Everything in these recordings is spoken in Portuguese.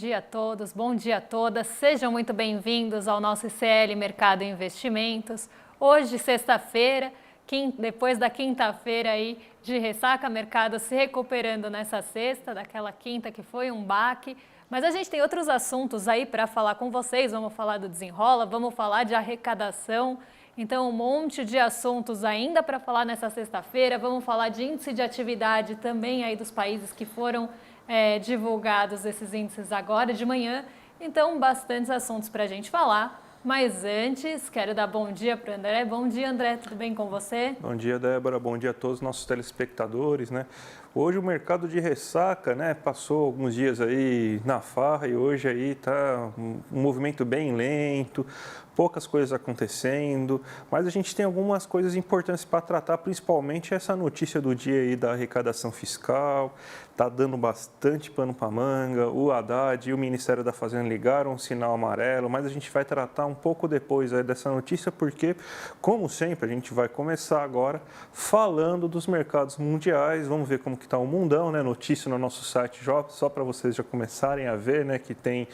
dia a todos, bom dia a todas. Sejam muito bem-vindos ao nosso ICL Mercado e Investimentos. Hoje, sexta-feira, depois da quinta-feira aí de ressaca, mercado se recuperando nessa sexta, daquela quinta que foi um baque. Mas a gente tem outros assuntos aí para falar com vocês. Vamos falar do desenrola, vamos falar de arrecadação. Então, um monte de assuntos ainda para falar nessa sexta-feira. Vamos falar de índice de atividade também aí dos países que foram divulgados esses índices agora de manhã. Então, bastantes assuntos para a gente falar. Mas antes, quero dar bom dia para o André. Bom dia, André, tudo bem com você? Bom dia, Débora. Bom dia a todos os nossos telespectadores, né? Hoje o mercado de ressaca, né, passou alguns dias aí na farra e hoje aí tá um movimento bem lento, poucas coisas acontecendo, mas a gente tem algumas coisas importantes para tratar, principalmente essa notícia do dia aí da arrecadação fiscal, tá dando bastante pano para manga, o Haddad e o Ministério da Fazenda ligaram um sinal amarelo, mas a gente vai tratar um pouco depois aí dessa notícia, porque, como sempre, a gente vai começar agora falando dos mercados mundiais. Vamos ver como que está o mundão, né? Notícia no nosso site, só para vocês já começarem a ver, né? Que tem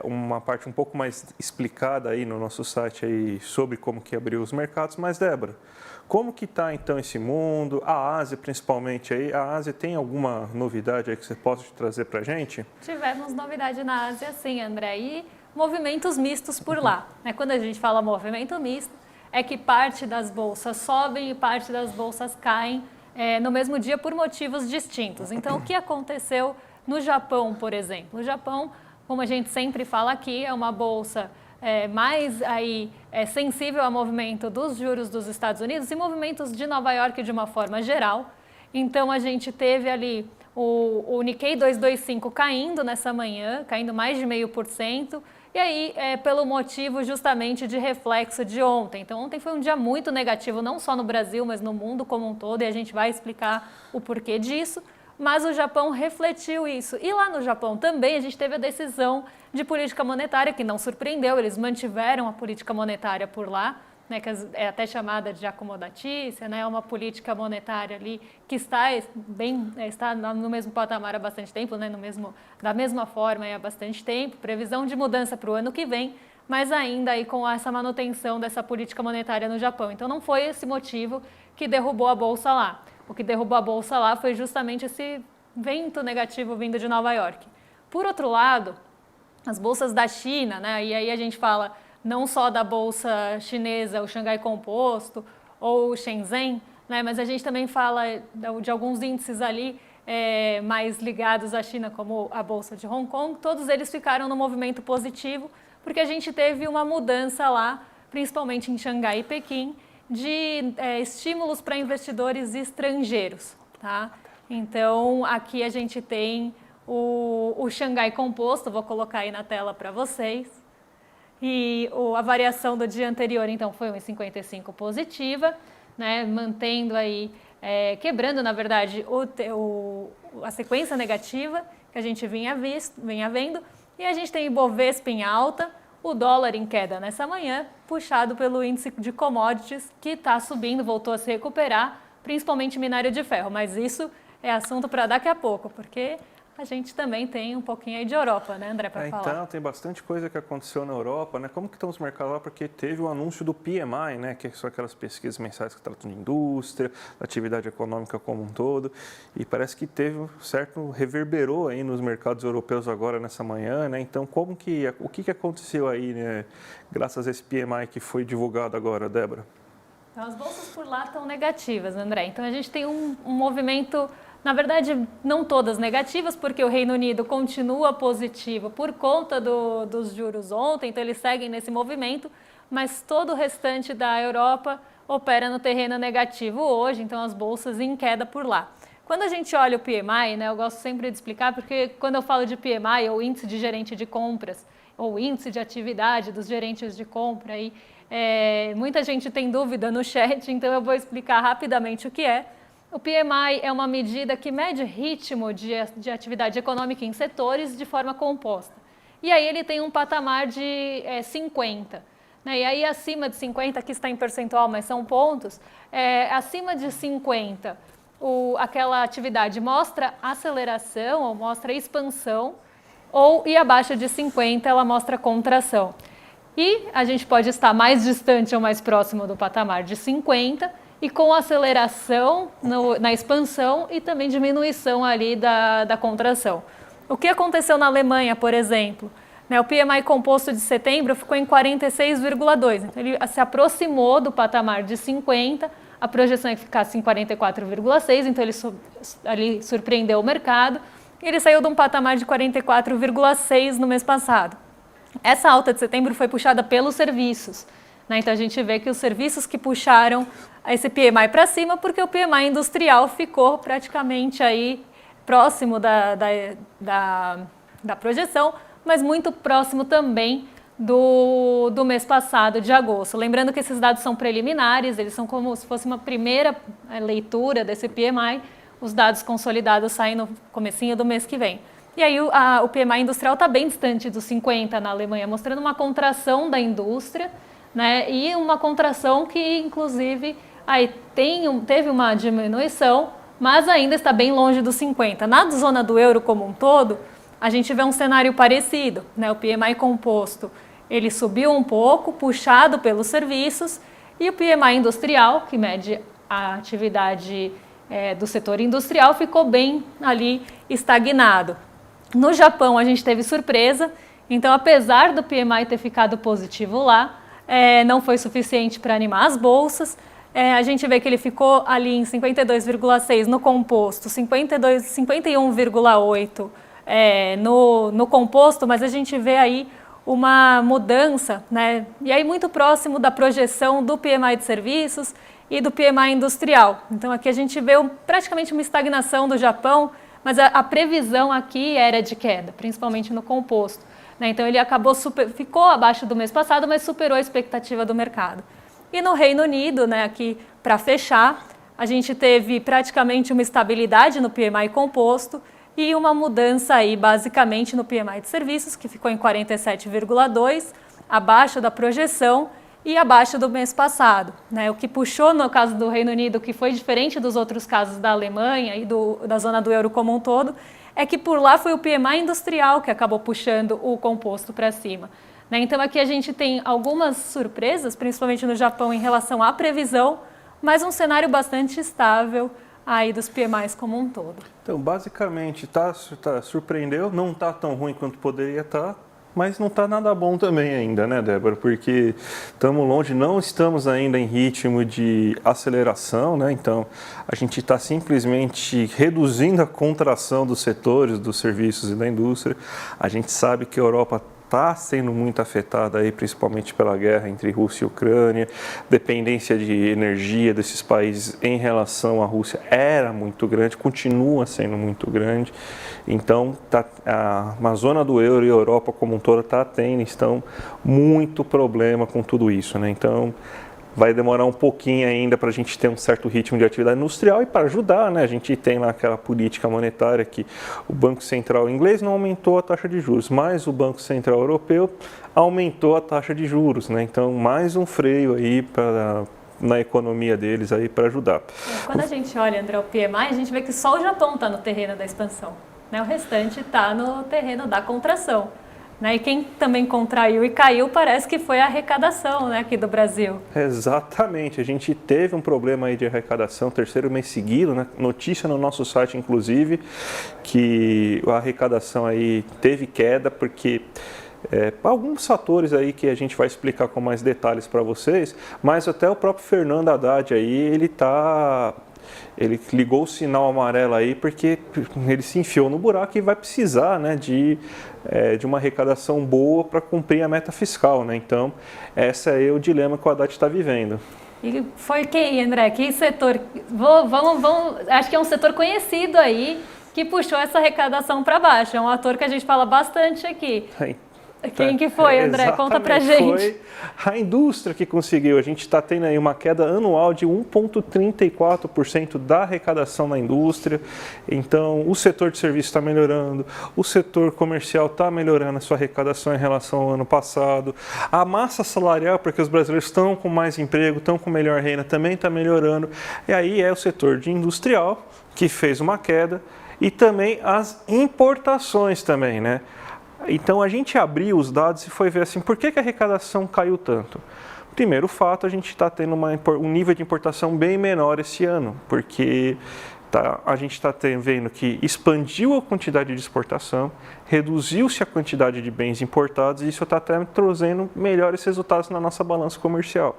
uma parte um pouco mais explicada aí no nosso site aí sobre como que abriu os mercados. Mas, Débora, como que está então esse mundo? A Ásia, principalmente aí. A Ásia tem alguma novidade aí que você possa trazer para a gente? Tivemos novidade na Ásia, sim, André. E movimentos mistos por lá. Quando a gente fala movimento misto, é que parte das bolsas sobem e parte das bolsas caem no mesmo dia por motivos distintos. Então, o que aconteceu no Japão, por exemplo? O Japão, como a gente sempre fala aqui, é uma bolsa mais sensível ao movimento dos juros dos Estados Unidos e movimentos de Nova York de uma forma geral. Então, a gente teve ali o Nikkei 225 caindo nessa manhã, caindo mais de 0,5%. E aí, pelo motivo justamente de reflexo de ontem. Então, ontem foi um dia muito negativo, não só no Brasil, mas no mundo como um todo, e a gente vai explicar o porquê disso. Mas o Japão refletiu isso. E lá no Japão também a gente teve a decisão de política monetária, que não surpreendeu, eles mantiveram a política monetária por lá, né, que é até chamada de acomodatícia, né, é uma política monetária ali que está no mesmo patamar há bastante tempo, né, da mesma forma há bastante tempo, previsão de mudança para o ano que vem, mas ainda aí com essa manutenção dessa política monetária no Japão. Então não foi esse motivo que derrubou a bolsa lá. O que derrubou a bolsa lá foi justamente esse vento negativo vindo de Nova York. Por outro lado, as bolsas da China, né, e aí a gente fala não só da bolsa chinesa, o Xangai Composto ou o Shenzhen, né, mas a gente também fala de alguns índices ali mais ligados à China, como a bolsa de Hong Kong. Todos eles ficaram no movimento positivo, porque a gente teve uma mudança lá, principalmente em Xangai e Pequim, de estímulos para investidores estrangeiros, tá? Então, aqui a gente tem o Xangai Composto, vou colocar aí na tela para vocês. E a variação do dia anterior, então, foi 1,55 positiva, né, mantendo aí, quebrando, na verdade, a sequência negativa que a gente vinha vendo. E a gente tem Ibovespa em alta, o dólar em queda nessa manhã, puxado pelo índice de commodities, que está subindo, voltou a se recuperar, principalmente minério de ferro. Mas isso é assunto para daqui a pouco, porque a gente também tem um pouquinho aí de Europa, né, André, para falar. Então, tem bastante coisa que aconteceu na Europa, né? Como que estão os mercados lá? Porque teve o anúncio do PMI, né? Que são aquelas pesquisas mensais que tratam de indústria, da atividade econômica como um todo. E parece que teve um certo reverberou aí nos mercados europeus agora nessa manhã, né? Então, o que aconteceu aí, né? Graças a esse PMI que foi divulgado agora, Débora? Então, as bolsas por lá estão negativas, André. Então, a gente tem um movimento, na verdade, não todas negativas, porque o Reino Unido continua positivo por conta dos juros ontem, então eles seguem nesse movimento, mas todo o restante da Europa opera no terreno negativo hoje, então as bolsas em queda por lá. Quando a gente olha o PMI, né, eu gosto sempre de explicar, porque quando eu falo de PMI, ou índice de gerente de compras, ou índice de atividade dos gerentes de compra, aí, muita gente tem dúvida no chat, então eu vou explicar rapidamente o que é. O PMI é uma medida que mede ritmo de atividade econômica em setores de forma composta. E aí ele tem um patamar de 50. Né? E aí acima de 50, aqui está em percentual, mas são pontos, acima de 50, aquela atividade mostra aceleração ou mostra expansão, e abaixo de 50 ela mostra contração. E a gente pode estar mais distante ou mais próximo do patamar de 50 e com aceleração na expansão e também diminuição ali da contração. O que aconteceu na Alemanha, por exemplo? O PMI composto de setembro ficou em 46,2, então ele se aproximou do patamar de 50, a projeção é que ficasse em 44,6, então ele surpreendeu o mercado, e ele saiu de um patamar de 44,6 no mês passado. Essa alta de setembro foi puxada pelos serviços, então a gente vê que os serviços que puxaram esse PMI para cima, porque o PMI industrial ficou praticamente aí próximo da projeção, mas muito próximo também do mês passado, de agosto. Lembrando que esses dados são preliminares, eles são como se fosse uma primeira leitura desse PMI, os dados consolidados saem no comecinho do mês que vem. E aí o PMI industrial está bem distante dos 50 na Alemanha, mostrando uma contração da indústria, e uma contração que, inclusive, aí teve uma diminuição, mas ainda está bem longe dos 50. Na zona do euro como um todo, a gente vê um cenário parecido, o PMI composto, ele subiu um pouco, puxado pelos serviços, e o PMI industrial, que mede a atividade do setor industrial, ficou bem ali estagnado. No Japão, a gente teve surpresa, então apesar do PMI ter ficado positivo lá, não foi suficiente para animar as bolsas. A gente vê que ele ficou ali em 52,6 no composto, 51,8 no composto, mas a gente vê aí uma mudança, e aí muito próximo da projeção do PMI de serviços e do PMI industrial. Então aqui a gente vê praticamente uma estagnação do Japão, mas a previsão aqui era de queda, principalmente no composto. Então ele ficou abaixo do mês passado, mas superou a expectativa do mercado. E no Reino Unido, aqui para fechar, a gente teve praticamente uma estabilidade no PMI composto e uma mudança aí basicamente no PMI de serviços, que ficou em 47,2, abaixo da projeção e abaixo do mês passado. O que puxou no caso do Reino Unido, que foi diferente dos outros casos da Alemanha e da zona do euro como um todo, é que por lá foi o PMI industrial que acabou puxando o composto para cima. Então aqui a gente tem algumas surpresas, principalmente no Japão, em relação à previsão, mas um cenário bastante estável aí dos PMIs como um todo. Então, basicamente, surpreendeu, não está tão ruim quanto poderia estar, mas não está nada bom também ainda, né, Débora? Porque estamos longe, não estamos ainda em ritmo de aceleração, então a gente está simplesmente reduzindo a contração dos setores, dos serviços e da indústria. A gente sabe que a Europa está sendo muito afetada aí, principalmente pela guerra entre Rússia e Ucrânia. Dependência de energia desses países em relação à Rússia era muito grande, continua sendo muito grande. Então, a zona do euro e a Europa como um todo estão muito problema com tudo isso, Então, vai demorar um pouquinho ainda para a gente ter um certo ritmo de atividade industrial e para ajudar, a gente tem lá aquela política monetária que o Banco Central inglês não aumentou a taxa de juros, mas o Banco Central Europeu aumentou a taxa de juros, Então, mais um freio aí na economia deles aí para ajudar. Quando a gente olha, André, o PMI, a gente vê que só o Japão está no terreno da expansão, O restante está no terreno da contração. E quem também contraiu e caiu parece que foi a arrecadação aqui do Brasil. Exatamente, a gente teve um problema aí de arrecadação, terceiro mês seguido, notícia no nosso site inclusive, que a arrecadação aí teve queda porque alguns fatores aí que a gente vai explicar com mais detalhes para vocês, mas até o próprio Fernando Haddad aí, ele ligou o sinal amarelo aí porque ele se enfiou no buraco e vai precisar de uma arrecadação boa para cumprir a meta fiscal, Então, esse é o dilema que o Haddad está vivendo. E foi quem, André? Que setor? Acho que é um setor conhecido aí que puxou essa arrecadação para baixo. É um ator que a gente fala bastante aqui. Quem que foi, André? Exatamente, conta pra gente. Foi a indústria que conseguiu. A gente está tendo aí uma queda anual de 1,34% da arrecadação na indústria. Então, o setor de serviços está melhorando, o setor comercial está melhorando a sua arrecadação em relação ao ano passado. A massa salarial, porque os brasileiros estão com mais emprego, estão com melhor renda, também está melhorando. E aí é o setor de industrial que fez uma queda e também as importações também, Então a gente abriu os dados e foi ver assim, por que a arrecadação caiu tanto? Primeiro fato, a gente está tendo um nível de importação bem menor esse ano, porque a gente está vendo que expandiu a quantidade de exportação, reduziu-se a quantidade de bens importados e isso está até trazendo melhores resultados na nossa balança comercial.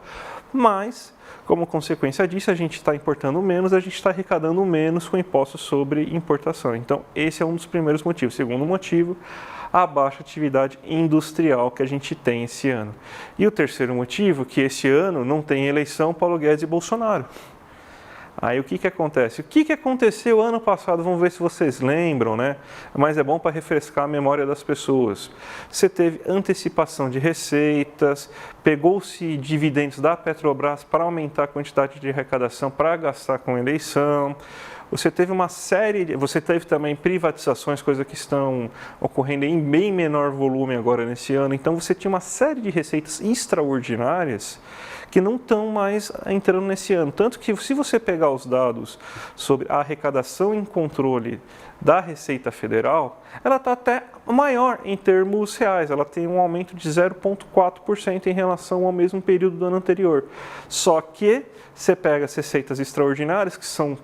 Mas, como consequência disso, a gente está importando menos, a gente está arrecadando menos com impostos sobre importação. Então, esse é um dos primeiros motivos. Segundo motivo, a baixa atividade industrial que a gente tem esse ano. E o terceiro motivo, que esse ano não tem eleição Paulo Guedes e Bolsonaro. Aí o que acontece? O que aconteceu ano passado? Vamos ver se vocês lembram, né? Mas é bom para refrescar a memória das pessoas. Você teve antecipação de receitas, pegou-se dividendos da Petrobras para aumentar a quantidade de arrecadação para gastar com eleição. Você teve você teve também privatizações, coisas que estão ocorrendo em bem menor volume agora nesse ano. Então você tinha uma série de receitas extraordinárias que não estão mais entrando nesse ano. Tanto que se você pegar os dados sobre a arrecadação em controle da Receita Federal, ela está até maior em termos reais, ela tem um aumento de 0,4% em relação ao mesmo período do ano anterior. Só que você pega as receitas extraordinárias, que são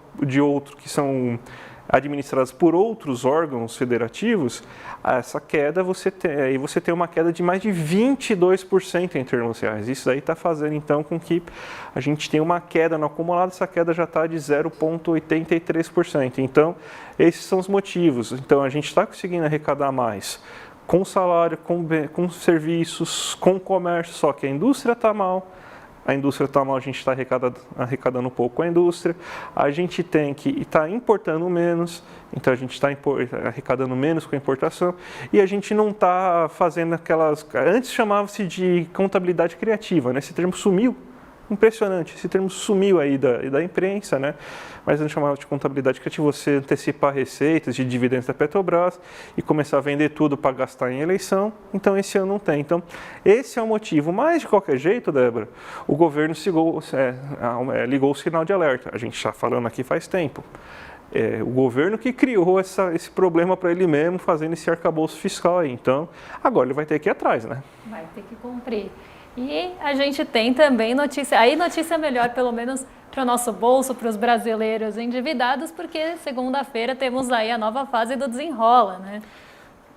administradas por outros órgãos federativos, essa queda você tem uma queda de mais de 22% em termos reais. Isso aí está fazendo então com que a gente tenha uma queda no acumulado, essa queda já está de 0,83%. Então, esses são os motivos. Então, a gente está conseguindo arrecadar mais com salário, com serviços, com comércio, só que a indústria está mal. A indústria está mal, a gente está arrecadando um pouco com a indústria. A gente tem que estar importando menos, então a gente está arrecadando menos com a importação. E a gente não está fazendo aquelas... Antes chamava-se de contabilidade criativa, né? Esse termo sumiu. Impressionante, esse termo sumiu aí da imprensa, né? Mas a gente chamava de contabilidade criativa, você antecipar receitas de dividendos da Petrobras e começar a vender tudo para gastar em eleição. Então esse ano não tem. Então esse é o motivo. Mas de qualquer jeito, Débora, o governo ligou o sinal de alerta. A gente está falando aqui faz tempo. É o governo que criou esse problema para ele mesmo, fazendo esse arcabouço fiscal aí. Então agora ele vai ter que ir atrás, né? Vai ter que cumprir. E a gente tem também notícia melhor, pelo menos para o nosso bolso, para os brasileiros endividados, porque segunda-feira temos aí a nova fase do Desenrola, né?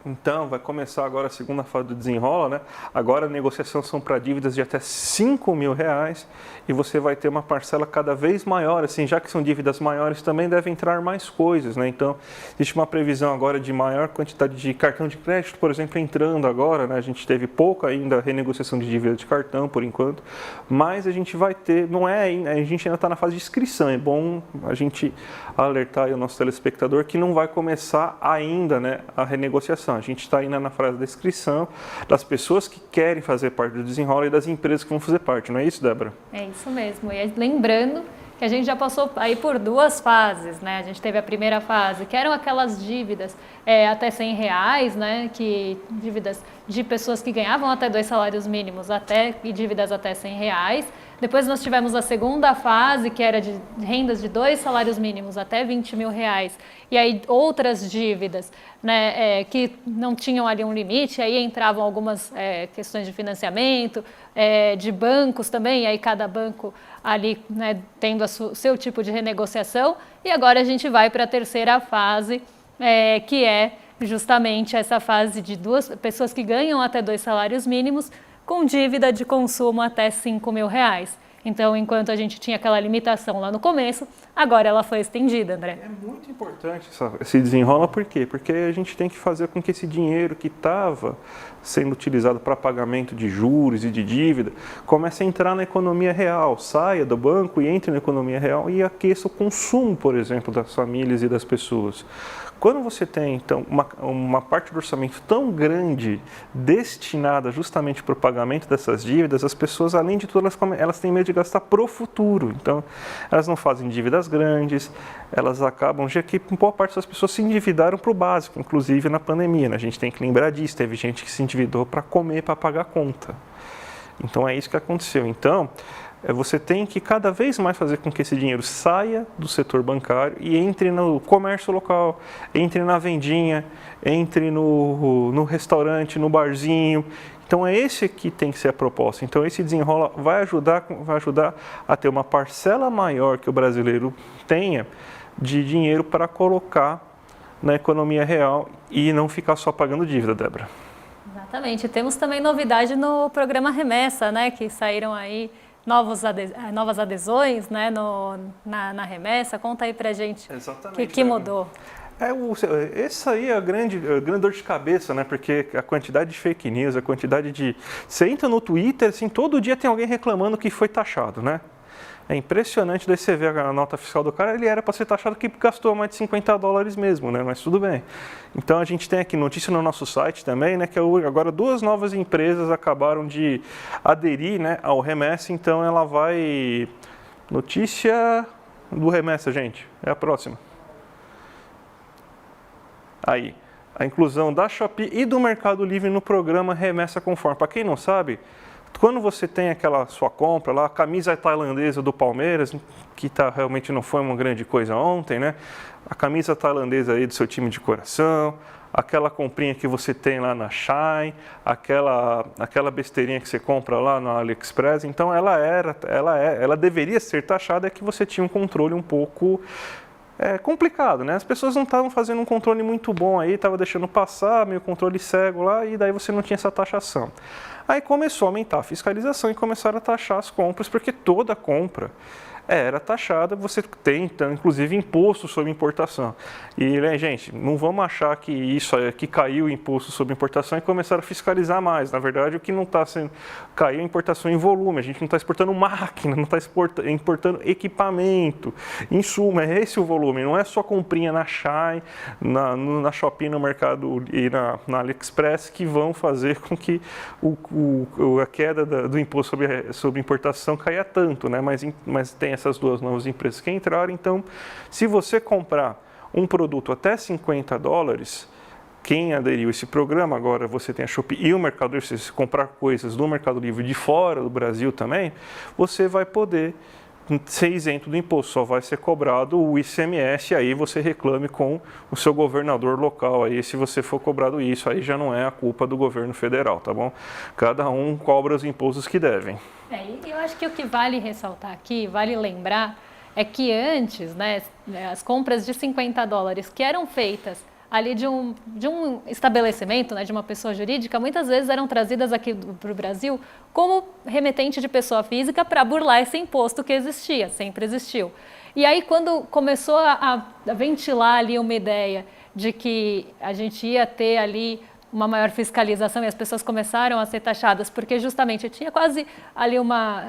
Então, vai começar agora a segunda fase do Desenrola, né? Agora a negociação são para dívidas de até R$5.000 e você vai ter uma parcela cada vez maior, assim, já que são dívidas maiores, também deve entrar mais coisas, né? Então, existe uma previsão agora de maior quantidade de cartão de crédito, por exemplo, entrando agora, né? A gente teve pouco ainda renegociação de dívida de cartão, por enquanto, mas a gente vai ter, a gente ainda está na fase de inscrição, é bom a gente alertar aí o nosso telespectador que não vai começar ainda, né, a renegociação. A gente está ainda na fase da inscrição das pessoas que querem fazer parte do Desenrola e das empresas que vão fazer parte, não é isso, Débora? É isso mesmo. E lembrando que a gente já passou aí por duas fases, né? A gente teve a primeira fase, que eram aquelas dívidas até R$100, né? Dívidas de pessoas que ganhavam até 2 salários mínimos e dívidas até R$100. Depois nós tivemos a segunda fase, que era de rendas de 2 salários mínimos até R$20.000. E aí outras dívidas, né, que não tinham ali um limite, aí entravam algumas questões de financiamento, de bancos também, e aí cada banco ali, né, tendo o seu tipo de renegociação. E agora a gente vai para a terceira fase, que é justamente essa fase de pessoas que ganham até 2 salários mínimos, com dívida de consumo até R$5.000. Então, enquanto a gente tinha aquela limitação lá no começo, agora ela foi estendida, André. É muito importante esse Desenrola, por quê? Porque a gente tem que fazer com que esse dinheiro que estava sendo utilizado para pagamento de juros e de dívida comece a entrar na economia real, saia do banco e entre na economia real e aqueça o consumo, por exemplo, das famílias e das pessoas. Quando você tem, então, uma parte do orçamento tão grande destinada justamente para o pagamento dessas dívidas, as pessoas, além de tudo, elas têm medo de gastar para o futuro. Então, elas não fazem dívidas grandes, elas acabam, já que boa parte das pessoas se endividaram para o básico, inclusive na pandemia, né? A gente tem que lembrar disso, teve gente que se endividou para comer, para pagar a conta. Então, é isso que aconteceu. Então, você tem que cada vez mais fazer com que esse dinheiro saia do setor bancário e entre no comércio local, entre na vendinha, entre no restaurante, no barzinho. Então é esse que tem que ser a proposta. Então esse desenrola vai ajudar a ter uma parcela maior que o brasileiro tenha de dinheiro para colocar na economia real e não ficar só pagando dívida, Débora. Exatamente. Temos também novidade no programa Remessa, né, que saíram aí novas adesões, né, na remessa. Conta aí pra gente o que mudou. Essa aí é a grande dor de cabeça, né? Porque a quantidade de fake news, a quantidade de... Você entra no Twitter, assim, todo dia tem alguém reclamando que foi taxado, né? É impressionante, daí você vê a nota fiscal do cara, ele era para ser taxado que gastou mais de $50 mesmo, né? Mas tudo bem. Então a gente tem aqui notícia no nosso site também, né? Que agora 2 novas empresas acabaram de aderir, né, ao Remessa, então ela vai... Notícia do Remessa, gente, é a próxima. Aí, a inclusão da Shopee e do Mercado Livre no programa Remessa Conforme. Para quem não sabe, quando você tem aquela sua compra lá, a camisa tailandesa do Palmeiras, que realmente não foi uma grande coisa ontem, né? A camisa tailandesa aí do seu time de coração, aquela comprinha que você tem lá na Shein, aquela besteirinha que você compra lá no AliExpress, então ela deveria ser taxada, é que você tinha um controle um pouco complicado, né? As pessoas não estavam fazendo um controle muito bom aí, estavam deixando passar, meio controle cego lá, e daí você não tinha essa taxação. Aí começou a aumentar a fiscalização e começaram a taxar as compras, porque toda compra era taxada, você tem, então, inclusive, imposto sobre importação. E, né, gente, não vamos achar que isso que caiu o imposto sobre importação e começaram a fiscalizar mais. Na verdade, o que não está sendo... Caiu a importação em volume, a gente não está exportando máquina, não está importando equipamento, insumo, é esse o volume, não é só comprinha na Shein, na Shopee, no Mercado e na AliExpress que vão fazer com que a queda do imposto sobre importação caia tanto, né? Mas tem essas 2 novas empresas que entraram, então se você comprar um produto até $50, quem aderiu a esse programa, agora você tem a Shopee e o Mercado Livre, se você comprar coisas do Mercado Livre de fora do Brasil também, você vai poder ser isento do imposto, só vai ser cobrado o ICMS, aí você reclame com o seu governador local, aí se você for cobrado isso, aí já não é a culpa do governo federal, tá bom? Cada um cobra os impostos que devem. Eu acho que o que vale ressaltar aqui, vale lembrar, é que antes, né, as compras de $50 que eram feitas ali de um estabelecimento, né, de uma pessoa jurídica, muitas vezes eram trazidas aqui para o Brasil como remetente de pessoa física para burlar esse imposto que existia, sempre existiu. E aí, quando começou a ventilar ali uma ideia de que a gente ia ter ali uma maior fiscalização e as pessoas começaram a ser taxadas, porque justamente tinha quase ali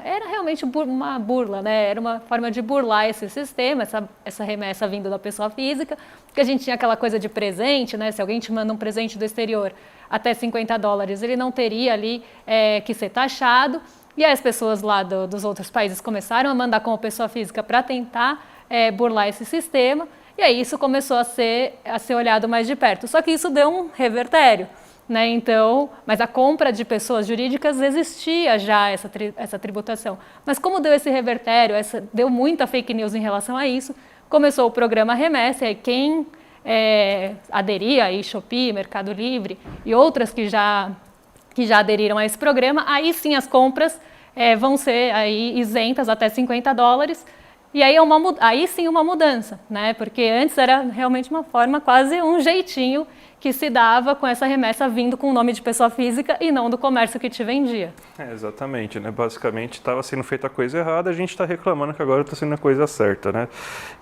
era realmente uma burla, né? Era uma forma de burlar esse sistema, essa remessa vindo da pessoa física, porque a gente tinha aquela coisa de presente, né? Se alguém te manda um presente do exterior até $50, ele não teria ali que ser taxado, e aí as pessoas lá dos outros países começaram a mandar como pessoa física para tentar burlar esse sistema. E aí isso começou a ser olhado mais de perto. Só que isso deu um revertério, né? Então, mas a compra de pessoas jurídicas existia já essa tributação. Mas como deu esse revertério, deu muita fake news em relação a isso, começou o programa Remessa, e quem aderia aí, Shopee, Mercado Livre e outras que já aderiram a esse programa, aí sim as compras vão ser aí isentas até $50. E aí sim uma mudança, né? Porque antes era realmente uma forma, quase um jeitinho que se dava com essa remessa vindo com o nome de pessoa física e não do comércio que te vendia. Exatamente, né? Basicamente estava sendo feita a coisa errada, a gente está reclamando que agora está sendo a coisa certa, né?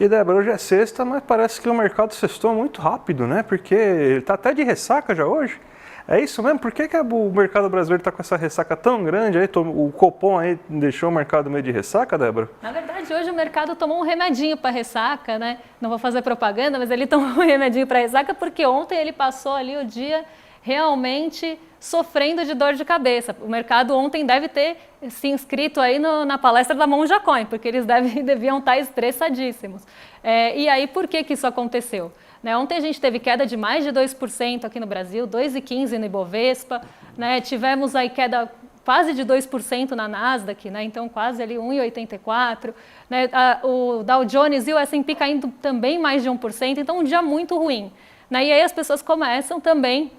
E Débora, hoje é sexta, mas parece que o mercado sextou muito rápido, né? Porque ele está até de ressaca já hoje. É isso mesmo? Por que o mercado brasileiro está com essa ressaca tão grande? Aí, o Copom aí deixou o mercado meio de ressaca, Débora? Na verdade, hoje o mercado tomou um remedinho para ressaca, né? Não vou fazer propaganda, mas ele tomou um remedinho para ressaca porque ontem ele passou ali o dia realmente sofrendo de dor de cabeça. O mercado ontem deve ter se inscrito aí na palestra da Monja Coin, porque eles deviam estar estressadíssimos. E aí, por que isso aconteceu? Né, ontem a gente teve queda de mais de 2% aqui no Brasil, 2,15% no Ibovespa, né, tivemos aí queda quase de 2% na Nasdaq, né? Então quase ali 1,84%, né? O Dow Jones e o S&P caindo também mais de 1%, então um dia muito ruim, né? E aí as pessoas começam também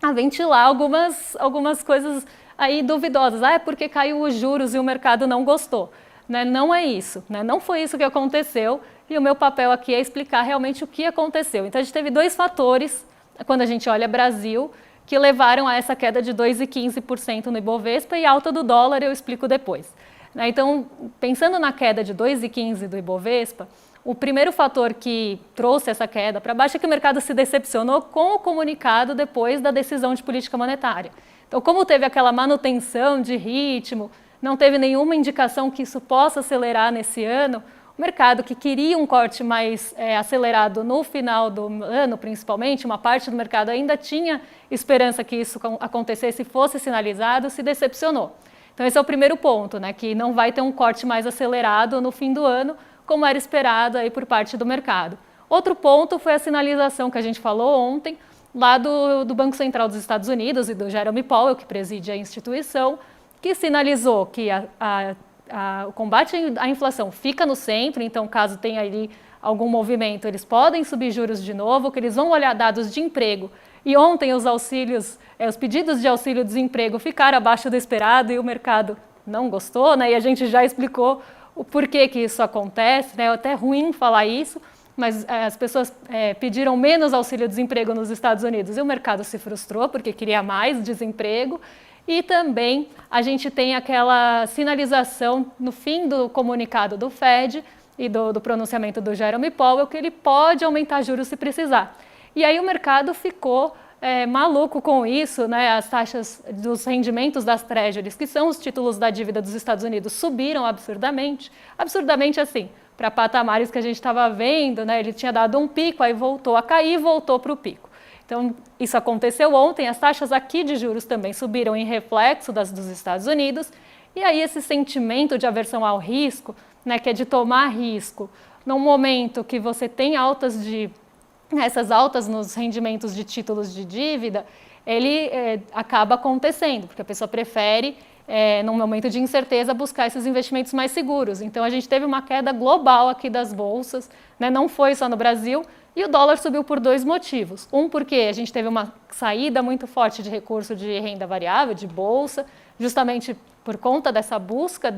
a ventilar algumas coisas aí duvidosas. É porque caiu os juros e o mercado não gostou. Né? Não é isso, né? Não foi isso que aconteceu, e o meu papel aqui é explicar realmente o que aconteceu. Então a gente teve dois fatores, quando a gente olha Brasil, que levaram a essa queda de 2,15% no Ibovespa e alta do dólar, eu explico depois. Né? Então, pensando na queda de 2,15% do Ibovespa, o primeiro fator que trouxe essa queda para baixo é que o mercado se decepcionou com o comunicado depois da decisão de política monetária. Então, como teve aquela manutenção de ritmo, não teve nenhuma indicação que isso possa acelerar nesse ano, o mercado que queria um corte mais acelerado no final do ano, principalmente, uma parte do mercado ainda tinha esperança que isso acontecesse e fosse sinalizado, se decepcionou. Então, esse é o primeiro ponto, né, que não vai ter um corte mais acelerado no fim do ano, como era esperado aí por parte do mercado. Outro ponto foi a sinalização que a gente falou ontem, lá do Banco Central dos Estados Unidos e do Jerome Powell, que preside a instituição, que sinalizou que o combate à inflação fica no centro, então caso tenha ali algum movimento, eles podem subir juros de novo, que eles vão olhar dados de emprego. E ontem os pedidos de auxílio-desemprego ficaram abaixo do esperado e o mercado não gostou, né? E a gente já explicou o porquê que isso acontece, né? É até ruim falar isso, mas as pessoas pediram menos auxílio-desemprego nos Estados Unidos e o mercado se frustrou porque queria mais desemprego. E também a gente tem aquela sinalização no fim do comunicado do Fed e do pronunciamento do Jerome Powell que ele pode aumentar juros se precisar. E aí o mercado ficou maluco com isso, né? As taxas dos rendimentos das treasuries, que são os títulos da dívida dos Estados Unidos, subiram absurdamente assim, para patamares que a gente estava vendo, né? Ele tinha dado um pico, aí voltou a cair, voltou para o pico. Então, isso aconteceu ontem, as taxas aqui de juros também subiram em reflexo das dos Estados Unidos, e aí esse sentimento de aversão ao risco, né, que é de tomar risco, num momento que você tem essas altas nos rendimentos de títulos de dívida, ele acaba acontecendo, porque a pessoa prefere, num momento de incerteza, buscar esses investimentos mais seguros. Então, a gente teve uma queda global aqui das bolsas, né, não foi só no Brasil, e o dólar subiu por dois motivos. Um, porque a gente teve uma saída muito forte de recurso de renda variável, de bolsa, justamente por conta dessa busca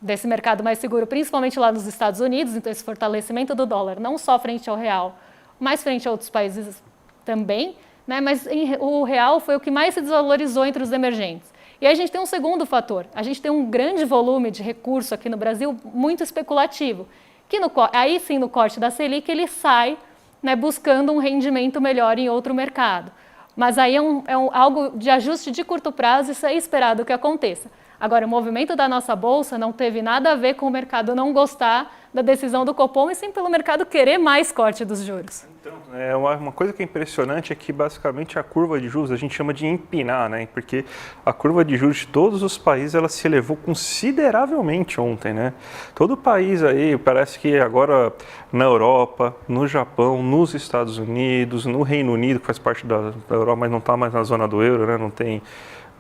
desse mercado mais seguro, principalmente lá nos Estados Unidos. Então, esse fortalecimento do dólar, não só frente ao real, mas frente a outros países também, né? Mas o real foi o que mais se desvalorizou entre os emergentes. E aí a gente tem um segundo fator. A gente tem um grande volume de recurso aqui no Brasil, muito especulativo, que aí sim no corte da Selic ele sai, né, buscando um rendimento melhor em outro mercado. Mas aí é algo de ajuste de curto prazo, isso é esperado que aconteça. Agora, o movimento da nossa bolsa não teve nada a ver com o mercado não gostar da decisão do Copom e sim pelo mercado querer mais corte dos juros. Então, uma coisa que é impressionante é que basicamente a curva de juros a gente chama de empinar, né? Porque a curva de juros de todos os países ela se elevou consideravelmente ontem, né? Todo país aí, parece que agora na Europa, no Japão, nos Estados Unidos, no Reino Unido, que faz parte da Europa, mas não está mais na zona do euro, né? Não tem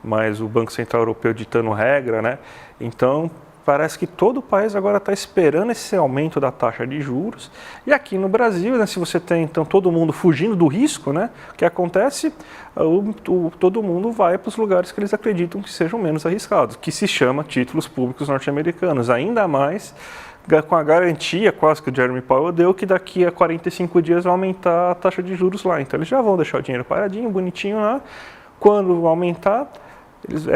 mais o Banco Central Europeu ditando regra, né? Então, parece que todo o país agora está esperando esse aumento da taxa de juros. E aqui no Brasil, né, se você tem então todo mundo fugindo do risco, né, o que acontece? Todo mundo vai para os lugares que eles acreditam que sejam menos arriscados, que se chama títulos públicos norte-americanos. Ainda mais com a garantia quase que o Jerome Powell deu que daqui a 45 dias vai aumentar a taxa de juros lá. Então eles já vão deixar o dinheiro paradinho, bonitinho lá. Quando aumentar, eles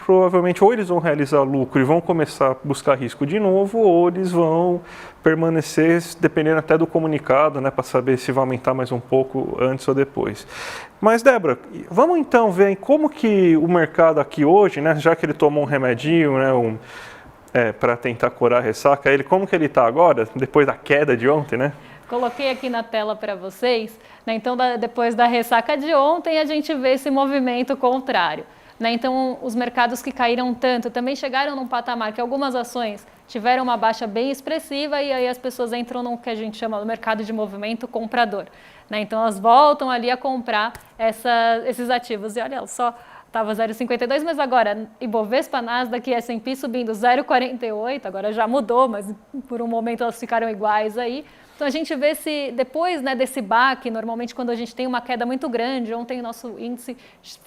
provavelmente ou eles vão realizar lucro e vão começar a buscar risco de novo, ou eles vão permanecer, dependendo até do comunicado, né, para saber se vai aumentar mais um pouco antes ou depois. Mas, Débora, vamos então ver como que o mercado aqui hoje, né, já que ele tomou um remedinho, né, para tentar curar a ressaca, como que ele está agora, depois da queda de ontem, né? Coloquei aqui na tela para vocês, né, então depois da ressaca de ontem a gente vê esse movimento contrário. Né? Então, os mercados que caíram tanto também chegaram num patamar que algumas ações tiveram uma baixa bem expressiva e aí as pessoas entram no que a gente chama de mercado de movimento comprador. Né? Então, elas voltam ali a comprar esses ativos. E olha só, estava 0,52, mas agora Ibovespa, Nasdaq e S&P subindo 0,48, agora já mudou, mas por um momento elas ficaram iguais aí. Então a gente vê se depois, né, desse baque, normalmente quando a gente tem uma queda muito grande, ontem o nosso índice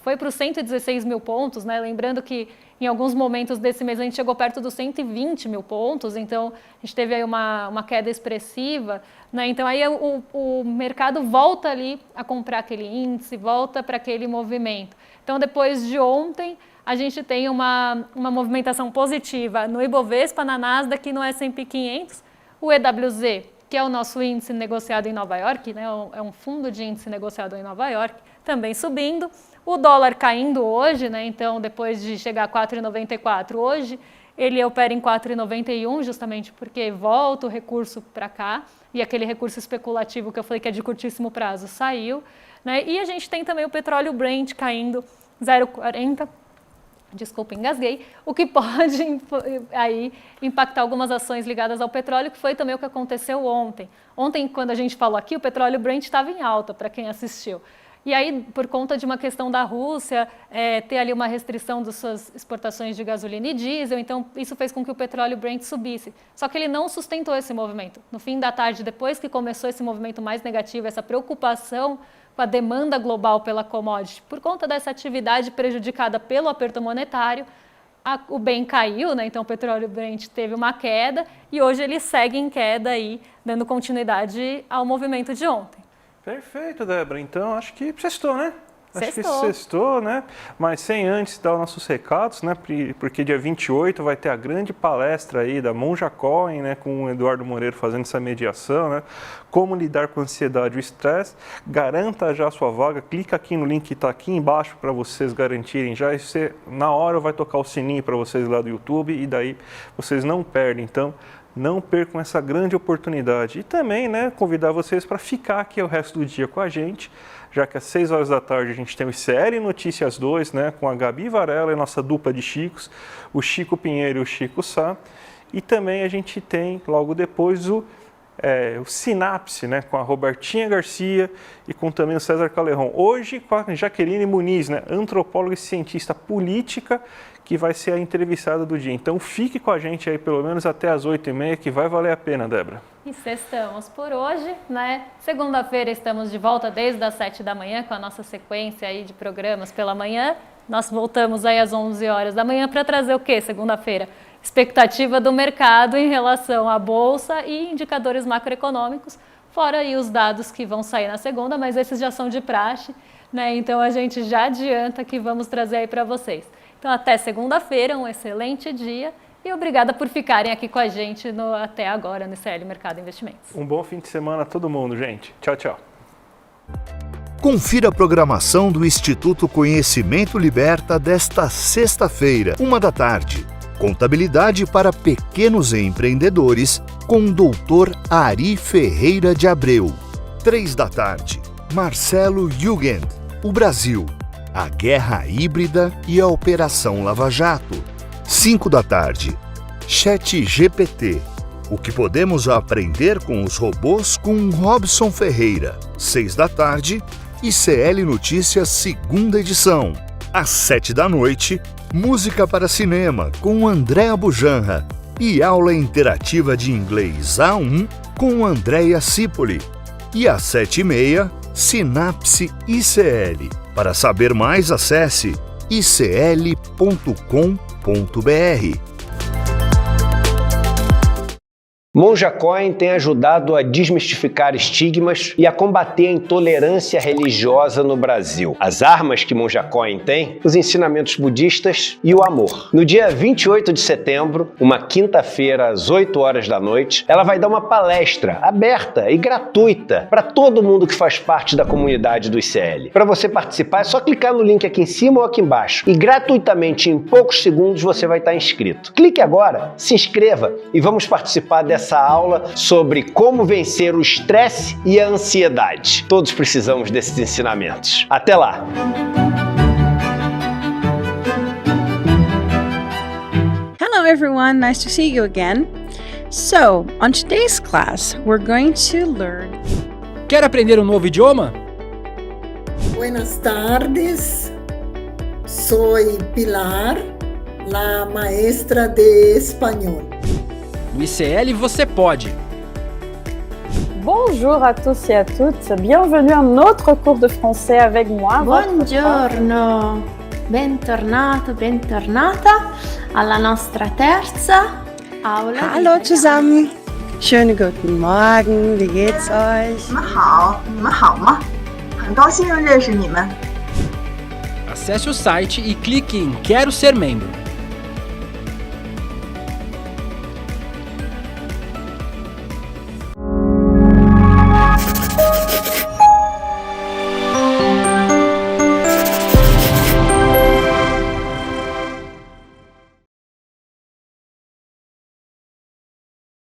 foi para os 116 mil pontos, né, lembrando que em alguns momentos desse mês a gente chegou perto dos 120 mil pontos, então a gente teve aí uma queda expressiva, né, então aí o mercado volta ali a comprar aquele índice, volta para aquele movimento. Então depois de ontem a gente tem uma movimentação positiva no Ibovespa, na Nasdaq e no S&P 500, o EWZ, que é o nosso índice negociado em Nova York, né, é um fundo de índice negociado em Nova York, também subindo. O dólar caindo hoje, né, então depois de chegar a 4,94 hoje, ele opera em 4,91 justamente porque volta o recurso para cá e aquele recurso especulativo que eu falei que é de curtíssimo prazo saiu, né, e a gente tem também o petróleo Brent caindo 0,40, desculpa, engasguei, o que pode aí impactar algumas ações ligadas ao petróleo, que foi também o que aconteceu ontem. Ontem, quando a gente falou aqui, o petróleo Brent estava em alta, para quem assistiu. E aí, por conta de uma questão da Rússia, ter ali uma restrição das suas exportações de gasolina e diesel, então isso fez com que o petróleo Brent subisse. Só que ele não sustentou esse movimento. No fim da tarde, depois que começou esse movimento mais negativo, essa preocupação com a demanda global pela commodity, por conta dessa atividade prejudicada pelo aperto monetário, o bem caiu, né? Então o petróleo Brent teve uma queda e hoje ele segue em queda aí, dando continuidade ao movimento de ontem. Perfeito, Débora. Então, acho que sextou, né? Acho que Sextou. sextou, né? Mas sem antes dar os nossos recados, né? Porque dia 28 vai ter a grande palestra aí da Monja Cohen, né? Com o Eduardo Moreira fazendo essa mediação, né? Como lidar com a ansiedade e o estresse. Garanta já a sua vaga. Clica aqui no link que está aqui embaixo para vocês garantirem já. E na hora vai tocar o sininho para vocês lá do YouTube e daí vocês não perdem. Então, não percam essa grande oportunidade. E também, né, convidar vocês para ficar aqui o resto do dia com a gente, já que às 6 horas da tarde a gente tem o ICL Notícias 2, né, com a Gabi Varela e nossa dupla de Chicos, o Chico Pinheiro e o Chico Sá. E também a gente tem, logo depois, o Sinapse, né, com a Robertinha Garcia e com também o César Caleron. Hoje com a Jaqueline Muniz, né, antropóloga e cientista política, que vai ser a entrevistada do dia. Então fique com a gente aí pelo menos até as 8h30, que vai valer a pena, Débora. E sextamos por hoje, né? Segunda-feira estamos de volta desde as 7 da manhã com a nossa sequência aí de programas pela manhã. Nós voltamos aí às 11 horas da manhã para trazer o quê? Segunda-feira? Expectativa do mercado em relação à Bolsa e indicadores macroeconômicos, fora aí os dados que vão sair na segunda, mas esses já são de praxe, né? Então a gente já adianta que vamos trazer aí para vocês. Então até segunda-feira, um excelente dia e obrigada por ficarem aqui com a gente até agora no ICL Mercado Investimentos. Um bom fim de semana a todo mundo, gente. Tchau, tchau. Confira a programação do Instituto Conhecimento Liberta desta sexta-feira, 13h. Contabilidade para pequenos empreendedores com o Dr. Ari Ferreira de Abreu. 15h. Marcelo Jugend, o Brasil, a guerra híbrida e a Operação Lava Jato. 17h. ChatGPT, o que podemos aprender com os robôs com Robson Ferreira. 18h. ICL Notícias, segunda edição. Às 19h, Música para Cinema, com Andréa Bujanra. E aula interativa de inglês A1, com Andréia Cipoli. E às 7h30, Sinapse ICL. Para saber mais, acesse icl.com.br. Monja Cohen tem ajudado a desmistificar estigmas e a combater a intolerância religiosa no Brasil. As armas que Monja Cohen tem, os ensinamentos budistas e o amor. No dia 28 de setembro, uma quinta-feira às 8 horas da noite, ela vai dar uma palestra aberta e gratuita para todo mundo que faz parte da comunidade do ICL. Para você participar é só clicar no link aqui em cima ou aqui embaixo e gratuitamente em poucos segundos você vai estar inscrito. Clique agora, se inscreva e vamos participar dessa aula sobre como vencer o estresse e a ansiedade. Todos precisamos desses ensinamentos. Até lá! Hello everyone, nice to see you again. So, on today's class, we're going to learn... Quer aprender um novo idioma? Buenas tardes, Soy Pilar, la maestra de espanhol. No ICL você pode. Bonjour à tous et à toutes, bienvenue à un autre cours de français avec moi. Buongiorno, bentornato, bentornata alla nostra terza aula. Hallo zusammen. Schönen guten Morgen, wie geht's euch? 你们好，你们好吗？很高兴认识你们。Acesse o site e clique em Quero Ser Membro.